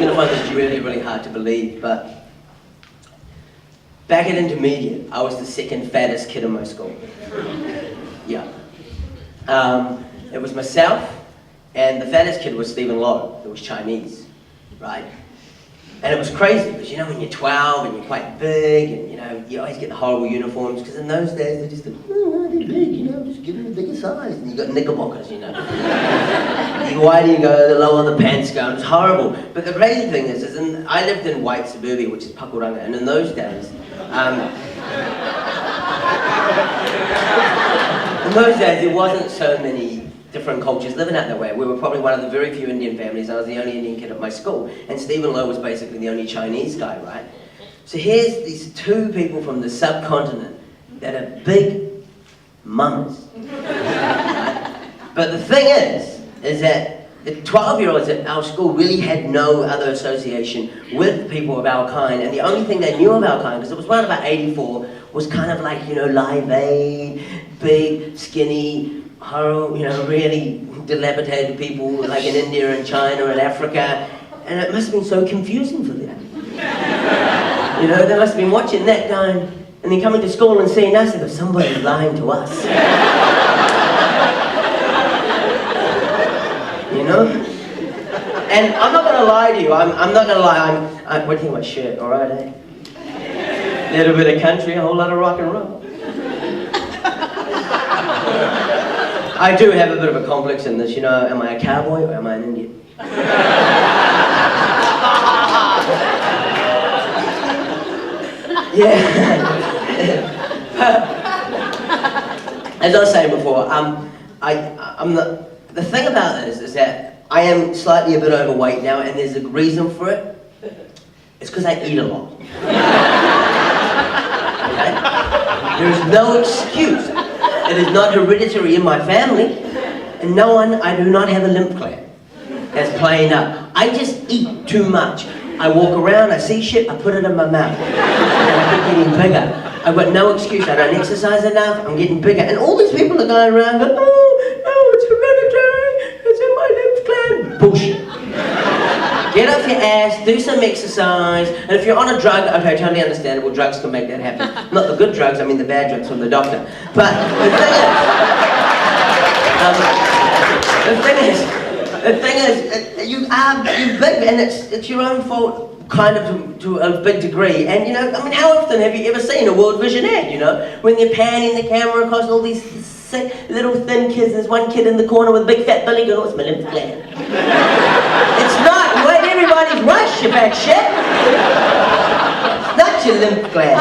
going to find this really, really hard to believe, but back at intermediate, I was the second fattest kid in my school. Yeah. It was myself, and the fattest kid was Stephen Lowe, who was Chinese, right? And it was crazy, because you know when you're 12 and you're quite big, and you know, you always get the horrible uniforms, because in those days they're just, oh, they're big, you know, just give them a bigger size. And you got knickerbockers, you know. The wider you go, the lower the pants go, and it's horrible. But the crazy thing is I lived in white suburbia, which is Pakuranga, and in those days, there wasn't so many different cultures living out that way. We were probably one of the very few Indian families. I was the only Indian kid at my school, and Stephen Lowe was basically the only Chinese guy, right? So here's these two people from the subcontinent that are big mamas. Right? But the thing is that the 12-year-olds at our school really had no other association with people of our kind, and the only thing they knew of our kind, because it was around about 84, was kind of like, you know, Live Aid, big, skinny, horrible, you know, really dilapidated people like in India and China and Africa, and it must have been so confusing for them. You know, they must have been watching that going, and then coming to school and seeing us, and go, somebody's lying to us. You know? And I'm not going to lie to you, I'm not going to lie, what do you think of my shirt, alright, eh? Little bit of country, a whole lot of rock and roll. I do have a bit of a complex in this, you know, am I a cowboy or am I an Indian? Yeah. As I was saying before, the thing about this is that I am slightly a bit overweight now, and there's a reason for it. It's because I eat a lot. Okay? There is no excuse. It is not hereditary in my family, and I do not have a lymph gland. That's plain up. I just eat too much. I walk around, I see shit, I put it in my mouth. And I keep getting bigger. I've got no excuse, I don't exercise enough, I'm getting bigger. And all these people are going around going, oh, no, it's hereditary, it's in my lymph gland. Bullshit. Get off your ass, do some exercise, and if you're on a drug, okay, totally understandable, drugs can make that happen. Not the good drugs, I mean the bad drugs from the doctor. But the thing is, you're big, and it's your own fault, kind of to a big degree. And you know, I mean, how often have you ever seen a World Vision ad, you know, when they're panning the camera across all these sick, little thin kids, there's one kid in the corner with a big fat belly going, oh, it's my lymph gland. It's not. You ain't everybody's rush, you bad shit. It's not your lymph gland.